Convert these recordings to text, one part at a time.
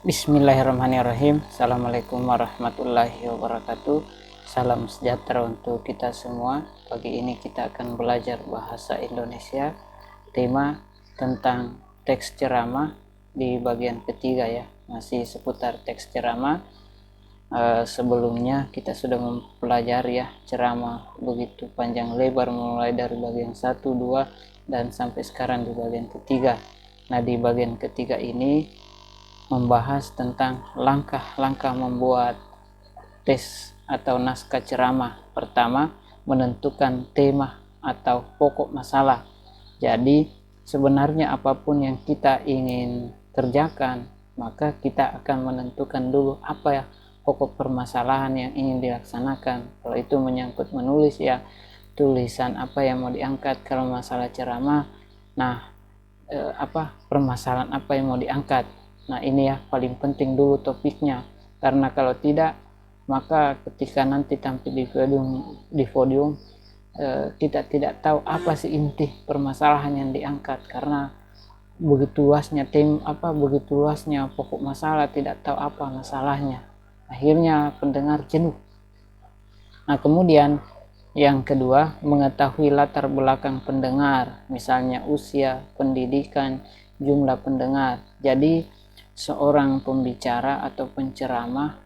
Bismillahirrahmanirrahim. Assalamualaikum warahmatullahi wabarakatuh. Salam sejahtera untuk kita semua. Pagi ini kita akan belajar bahasa Indonesia. Tema tentang teks ceramah di bagian ketiga ya. Masih seputar teks ceramah. Sebelumnya kita sudah mempelajari ya ceramah begitu panjang lebar, mulai dari bagian 1, 2 dan sampai sekarang di bagian ketiga. Nah, di bagian ketiga ini membahas tentang langkah-langkah membuat tes atau naskah ceramah. Pertama, menentukan tema atau pokok masalah. Jadi sebenarnya apapun yang kita ingin kerjakan, maka kita akan menentukan dulu apa ya pokok permasalahan yang ingin dilaksanakan. Kalau itu menyangkut menulis ya, tulisan apa yang mau diangkat. Kalau masalah ceramah, nah permasalahan apa yang mau diangkat. Nah, ini ya paling penting dulu topiknya, karena kalau tidak, maka ketika nanti tampil di podium kita tidak tahu apa sih inti permasalahan yang diangkat, karena begitu luasnya pokok masalah, tidak tahu apa masalahnya, akhirnya pendengar jenuh. Nah, kemudian yang kedua, mengetahui latar belakang pendengar, misalnya usia, pendidikan, jumlah pendengar. Jadi seorang pembicara atau penceramah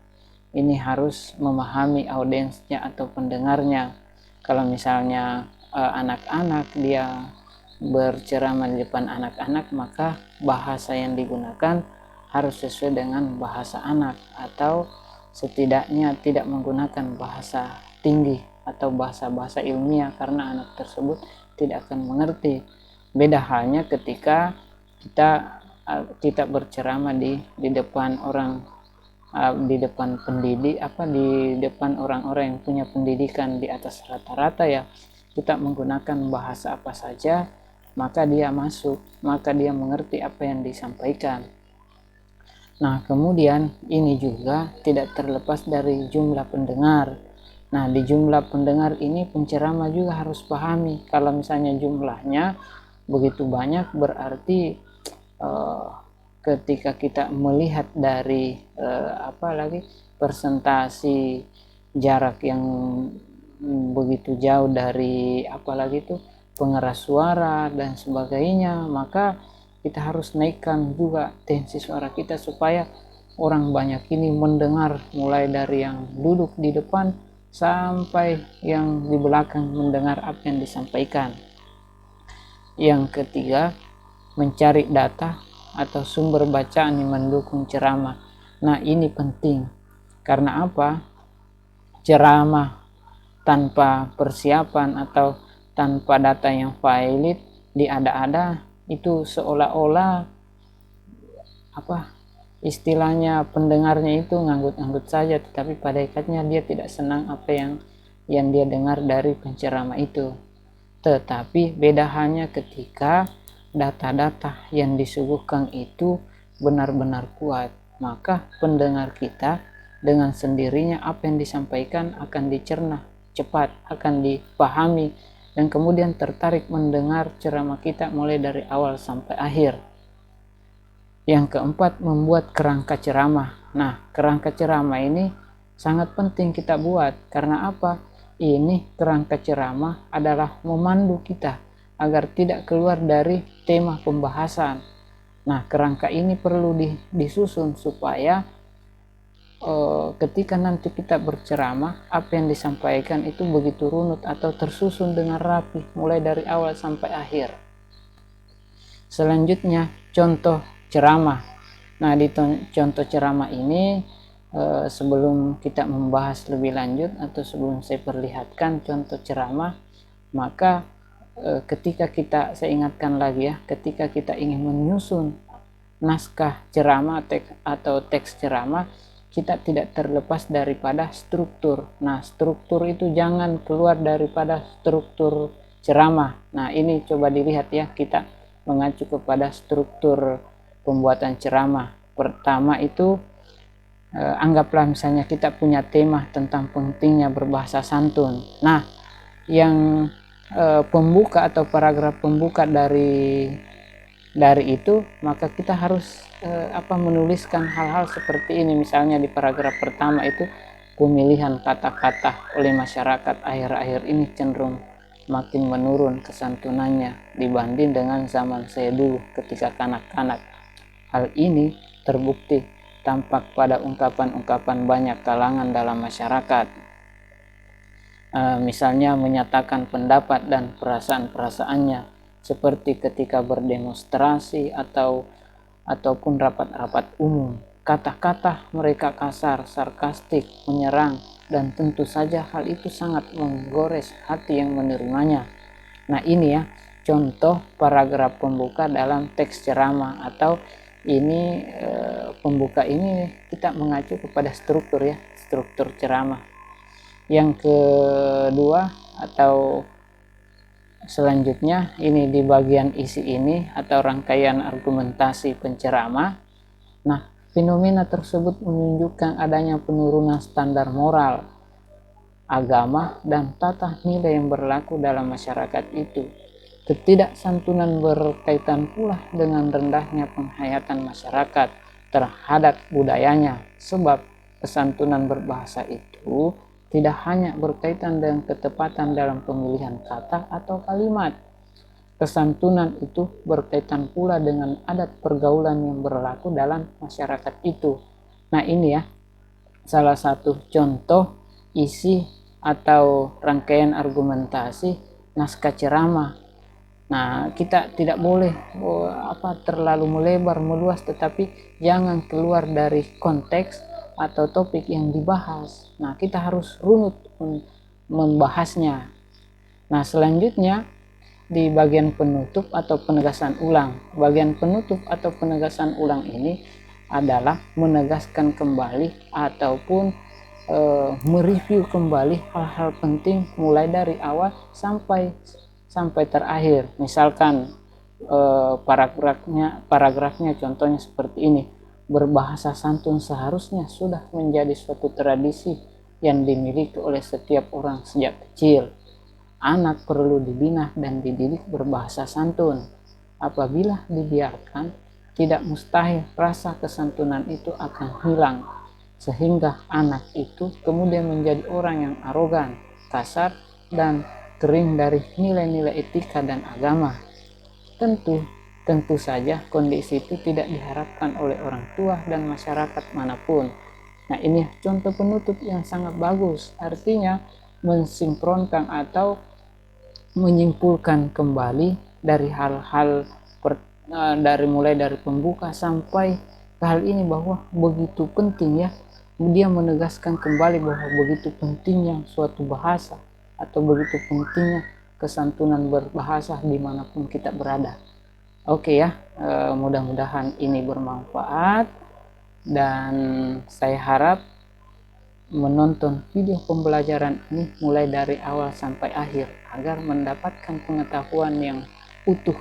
ini harus memahami audiensnya atau pendengarnya. Kalau misalnya anak-anak, dia berceramah di depan anak-anak, maka bahasa yang digunakan harus sesuai dengan bahasa anak, atau setidaknya tidak menggunakan bahasa tinggi atau bahasa-bahasa ilmiah, karena anak tersebut tidak akan mengerti. Beda halnya ketika kita berceramah di depan orang, di depan pendidik, di depan orang-orang yang punya pendidikan di atas rata-rata ya, kita menggunakan bahasa apa saja, maka dia masuk, maka dia mengerti apa yang disampaikan. Nah, kemudian ini juga tidak terlepas dari jumlah pendengar. Nah, di jumlah pendengar ini penceramah juga harus pahami. Kalau misalnya jumlahnya begitu banyak, berarti ketika kita melihat dari presentasi jarak yang begitu jauh dari pengeras suara dan sebagainya, maka kita harus naikkan juga tensi suara kita supaya orang banyak ini mendengar, mulai dari yang duduk di depan sampai yang di belakang mendengar apa yang disampaikan. Yang ketiga, mencari data atau sumber bacaan yang mendukung ceramah. Nah, ini penting. Karena apa? Ceramah tanpa persiapan atau tanpa data yang valid, diada-ada, itu seolah-olah istilahnya pendengarnya itu nganggut-nganggut saja, tetapi pada hakikatnya dia tidak senang apa yang dia dengar dari penceramah itu. Tetapi beda halnya ketika data-data yang disuguhkan itu benar-benar kuat, maka pendengar kita dengan sendirinya apa yang disampaikan akan dicerna cepat, akan dipahami, dan kemudian tertarik mendengar ceramah kita mulai dari awal sampai akhir. Yang keempat, membuat kerangka ceramah. Nah, kerangka ceramah ini sangat penting kita buat. Karena apa? Ini kerangka ceramah adalah memandu kita agar tidak keluar dari tema pembahasan. Nah, kerangka ini perlu disusun supaya ketika nanti kita berceramah, apa yang disampaikan itu begitu runut atau tersusun dengan rapi mulai dari awal sampai akhir. Selanjutnya, contoh ceramah. Nah, di contoh ceramah ini, sebelum kita membahas lebih lanjut atau sebelum saya perlihatkan contoh ceramah, maka saya ingatkan lagi ya, ketika kita ingin menyusun naskah ceramah atau teks ceramah, kita tidak terlepas daripada struktur. Nah, struktur itu jangan keluar daripada struktur ceramah. Nah, ini coba dilihat ya, kita mengacu kepada struktur pembuatan ceramah. Pertama itu, anggaplah misalnya kita punya tema tentang pentingnya berbahasa santun. Nah, yang pembuka atau paragraf pembuka dari dari itu maka kita harus menuliskan hal-hal seperti ini. Misalnya di paragraf pertama itu, pemilihan kata-kata oleh masyarakat akhir-akhir ini cenderung makin menurun kesantunannya dibanding dengan zaman saya dulu ketika kanak-kanak. Hal ini terbukti tampak pada ungkapan-ungkapan banyak kalangan dalam masyarakat. Misalnya menyatakan pendapat dan perasaan-perasaannya seperti ketika berdemonstrasi ataupun rapat-rapat umum. Kata-kata mereka kasar, sarkastik, menyerang, dan tentu saja hal itu sangat menggores hati yang menerimanya. Nah ini ya contoh paragraf pembuka dalam teks ceramah, atau ini pembuka ini kita mengacu kepada struktur ya, struktur ceramah. Yang kedua atau selanjutnya ini di bagian isi ini atau rangkaian argumentasi penceramah. Nah, fenomena tersebut menunjukkan adanya penurunan standar moral, agama, dan tata nilai yang berlaku dalam masyarakat itu. Ketidaksantunan berkaitan pula dengan rendahnya penghayatan masyarakat terhadap budayanya, sebab kesantunan berbahasa itu tidak hanya berkaitan dengan ketepatan dalam pemilihan kata atau kalimat. Kesantunan itu berkaitan pula dengan adat pergaulan yang berlaku dalam masyarakat itu. Nah ini ya salah satu contoh isi atau rangkaian argumentasi naskah ceramah. Nah kita tidak boleh terlalu melebar meluas, tetapi jangan keluar dari konteks atau topik yang dibahas. Nah kita harus runut membahasnya. Nah selanjutnya di bagian penutup atau penegasan ulang. Bagian penutup atau penegasan ulang ini adalah menegaskan kembali ataupun mereview kembali hal-hal penting mulai dari awal sampai terakhir. Misalkan paragrafnya contohnya seperti ini. Berbahasa santun seharusnya sudah menjadi suatu tradisi yang dimiliki oleh setiap orang sejak kecil. Anak perlu dibina dan dididik berbahasa santun. Apabila dibiarkan, tidak mustahil rasa kesantunan itu akan hilang, sehingga anak itu kemudian menjadi orang yang arogan, kasar, dan kering dari nilai-nilai etika dan agama. Tentu saja kondisi itu tidak diharapkan oleh orang tua dan masyarakat manapun. Nah ini contoh penutup yang sangat bagus, artinya mensinkronkan atau menyimpulkan kembali dari hal-hal mulai dari pembuka sampai ke hal ini, bahwa begitu penting ya, dia menegaskan kembali bahwa begitu pentingnya suatu bahasa atau begitu pentingnya kesantunan berbahasa dimanapun kita berada. Oke ya, mudah-mudahan ini bermanfaat, dan saya harap menonton video pembelajaran ini mulai dari awal sampai akhir agar mendapatkan pengetahuan yang utuh